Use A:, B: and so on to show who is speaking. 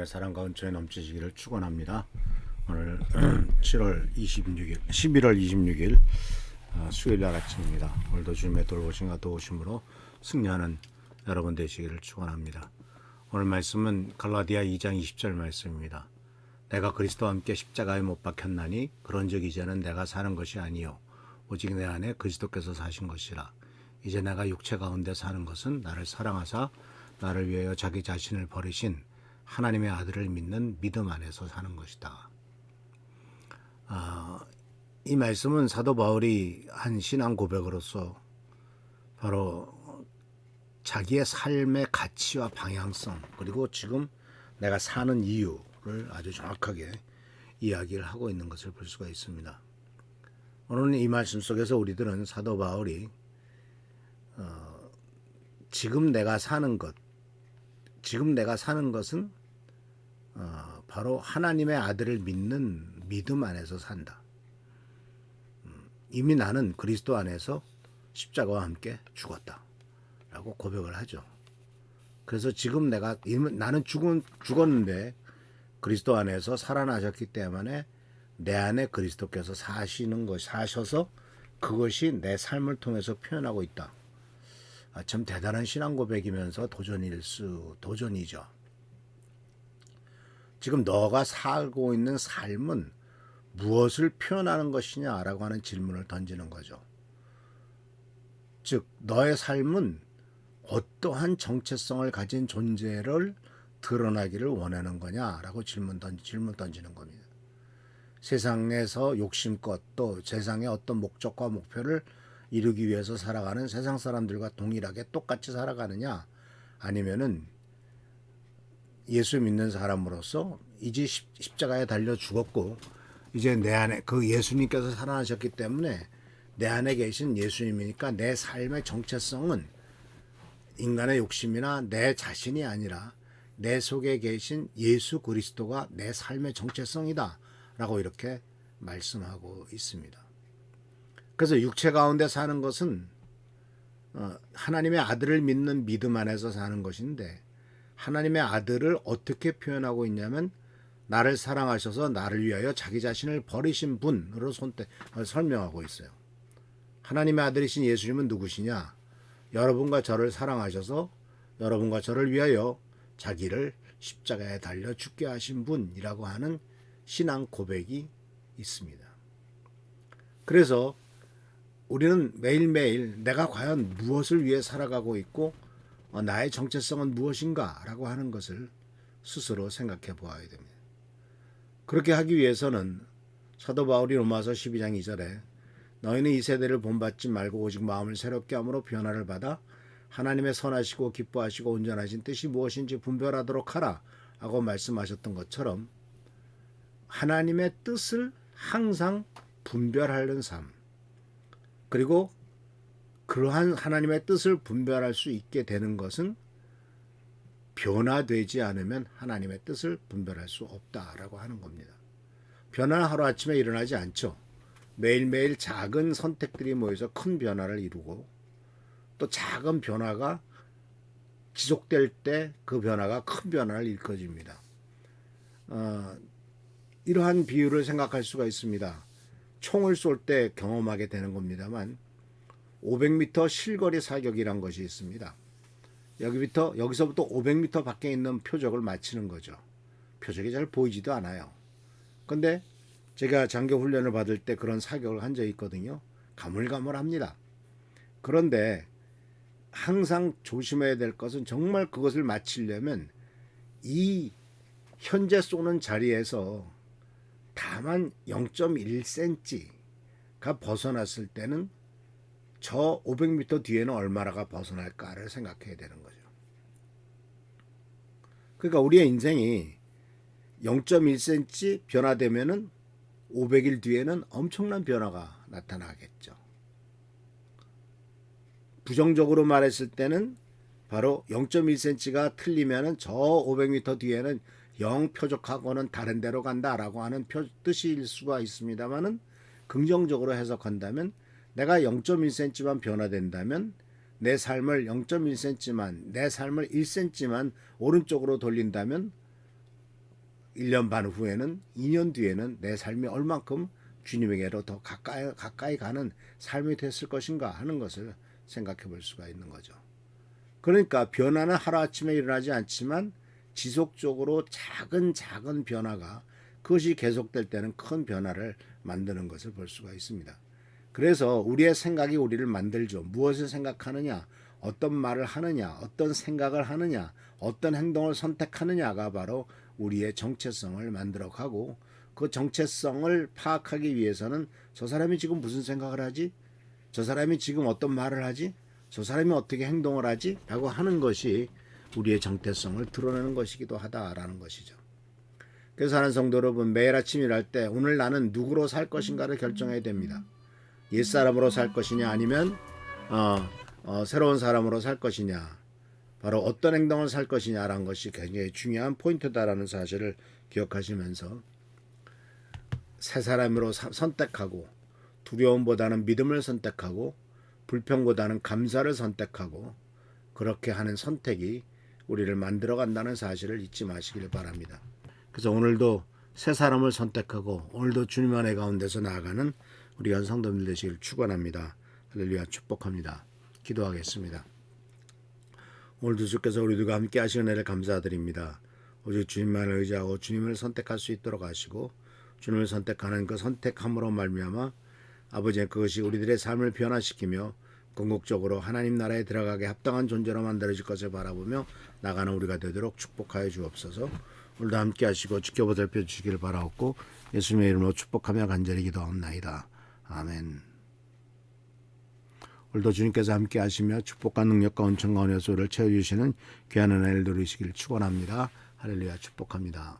A: 하나님의 사랑과 은총에 넘치시기를 축원합니다. 오늘 7월 26일, 11월 26일 수요일날 아침입니다. 오늘도 주님의 돌보심과 도우심으로 승리하는 여러분 되시기를 축원합니다. 오늘 말씀은 갈라디아 2장 20절 말씀입니다. 내가 그리스도와 함께 십자가에 못 박혔나니 그런즉 이제는 내가 사는 것이 아니요 오직 내 안에 그리스도께서 사신 것이라. 이제 내가 육체 가운데 사는 것은 나를 사랑하사 나를 위하여 자기 자신을 버리신 하나님의 아들을 믿는 믿음 안에서 사는 것이다. 이 말씀은 사도 바울이 한 신앙 고백으로서 바로 자기의 삶의 가치와 방향성, 그리고 지금 내가 사는 이유를 아주 정확하게 이야기를 하고 있는 것을 볼 수가 있습니다. 오늘 이 말씀 속에서 우리들은 사도 바울이 지금 내가 사는 것은 바로 하나님의 아들을 믿는 믿음 안에서 산다. 이미 나는 그리스도 안에서 십자가와 함께 죽었다 라고 고백을 하죠. 그래서 지금 나는 죽었는데 그리스도 안에서 살아나셨기 때문에 내 안에 그리스도께서 사셔서 그것이 내 삶을 통해서 표현하고 있다. 참 대단한 신앙 고백이면서 도전이죠. 지금 너가 살고 있는 삶은 무엇을 표현하는 것이냐라고 하는 질문을 던지는 거죠. 즉 너의 삶은 어떠한 정체성을 가진 존재를 드러나기를 원하는 거냐라고 질문 던지는 겁니다. 세상에서 욕심껏 또 세상의 어떤 목적과 목표를 이루기 위해서 살아가는 세상 사람들과 동일하게 똑같이 살아가느냐, 아니면은 예수 믿는 사람으로서 이제 십자가에 달려 죽었고 이제 내 안에 그 예수님께서 살아나셨기 때문에 내 안에 계신 예수님이니까 내 삶의 정체성은 인간의 욕심이나 내 자신이 아니라 내 속에 계신 예수 그리스도가 내 삶의 정체성이다 라고 이렇게 말씀하고 있습니다. 그래서 육체 가운데 사는 것은 하나님의 아들을 믿는 믿음 안에서 사는 것인데, 하나님의 아들을 어떻게 표현하고 있냐면 나를 사랑하셔서 나를 위하여 자기 자신을 버리신 분으로 설명하고 있어요. 하나님의 아들이신 예수님은 누구시냐? 여러분과 저를 사랑하셔서 여러분과 저를 위하여 자기를 십자가에 달려 죽게 하신 분이라고 하는 신앙 고백이 있습니다. 그래서 우리는 매일매일 내가 과연 무엇을 위해 살아가고 있고 나의 정체성은 무엇인가 라고 하는 것을 스스로 생각해 보아야 됩니다. 그렇게 하기 위해서는 사도 바울이 로마서 12장 2절에 너희는 이 세대를 본받지 말고 오직 마음을 새롭게 함으로 변화를 받아 하나님의 선하시고 기뻐하시고 온전하신 뜻이 무엇인지 분별하도록 하라 라고 말씀하셨던 것처럼, 하나님의 뜻을 항상 분별하는 삶, 그리고 그러한 하나님의 뜻을 분별할 수 있게 되는 것은 변화되지 않으면 하나님의 뜻을 분별할 수 없다라고 하는 겁니다. 변화는 하루아침에 일어나지 않죠. 매일매일 작은 선택들이 모여서 큰 변화를 이루고, 또 작은 변화가 지속될 때 그 변화가 큰 변화를 일으켜줍니다. 이러한 비유를 생각할 수가 있습니다. 총을 쏠 때 경험하게 되는 겁니다만 500m 실거리 사격이란 것이 있습니다. 여기서부터 500m 밖에 있는 표적을 맞히는 거죠. 표적이 잘 보이지도 않아요. 근데 제가 장교 훈련을 받을 때 그런 사격을 한 적이 있거든요. 가물가물합니다. 그런데 항상 조심해야 될 것은, 정말 그것을 맞히려면 이 현재 쏘는 자리에서 다만 0.1cm가 벗어났을 때는 저 500m 뒤에는 얼마나가 벗어날까를 생각해야 되는 거죠. 그러니까 우리의 인생이 0.1cm 변화되면은 500일 뒤에는 엄청난 변화가 나타나겠죠. 부정적으로 말했을 때는 바로 0.1cm가 틀리면은 저 500m 뒤에는 0 표적하고는 다른 데로 간다라고 하는 뜻일 수가 있습니다만은, 긍정적으로 해석한다면 내가 0.1cm만 변화된다면 내 삶을 0.1cm만, 내 삶을 1cm만 오른쪽으로 돌린다면 1년 반 후에는 2년 뒤에는 내 삶이 얼만큼 주님에게로 더 가까이 가는 삶이 됐을 것인가 하는 것을 생각해 볼 수가 있는 거죠. 그러니까 변화는 하루아침에 일어나지 않지만 지속적으로 작은 변화가 그것이 계속될 때는 큰 변화를 만드는 것을 볼 수가 있습니다. 그래서 우리의 생각이 우리를 만들죠. 무엇을 생각하느냐, 어떤 말을 하느냐, 어떤 생각을 하느냐, 어떤 행동을 선택하느냐가 바로 우리의 정체성을 만들어가고 그 정체성을 파악하기 위해서는 저 사람이 지금 무슨 생각을 하지? 저 사람이 지금 어떤 말을 하지? 저 사람이 어떻게 행동을 하지? 라고 하는 것이 우리의 정체성을 드러내는 것이기도 하다라는 것이죠. 그래서 하는 성도 여러분, 매일 아침 일할 때 오늘 나는 누구로 살 것인가를 결정해야 됩니다. 옛사람으로 살 것이냐 아니면 새로운 사람으로 살 것이냐, 바로 어떤 행동을 살 것이냐라는 것이 굉장히 중요한 포인트다라는 사실을 기억하시면서 새 사람으로 선택하고 두려움보다는 믿음을 선택하고 불평보다는 감사를 선택하고 그렇게 하는 선택이 우리를 만들어 간다는 사실을 잊지 마시길 바랍니다. 그래서 오늘도 새 사람을 선택하고 오늘도 주님 안의 가운데서 나아가는 우리 한 성도님들 되시길 축원합니다. 할렐루야, 축복합니다. 기도하겠습니다. 오늘도 주께서 우리들과 함께 하시는 은혜를 감사드립니다. 오직 주님만을 의지하고 주님을 선택할 수 있도록 하시고 주님을 선택하는 그 선택함으로 말미암아 아버지의 그것이 우리들의 삶을 변화시키며 궁극적으로 하나님 나라에 들어가게 합당한 존재로 만들어질 것을 바라보며 나가는 우리가 되도록 축복하여 주옵소서. 오늘도 함께 하시고 지켜보살펴 주시기를 바라옵고 예수님의 이름으로 축복하며 간절히 기도하옵나이다. 아멘. 오늘도 주님께서 함께 하시며 축복과 능력과 온천과 은혜와 소를 채워주시는 귀한 은혜를 누리시길 축원합니다. 할렐루야, 축복합니다.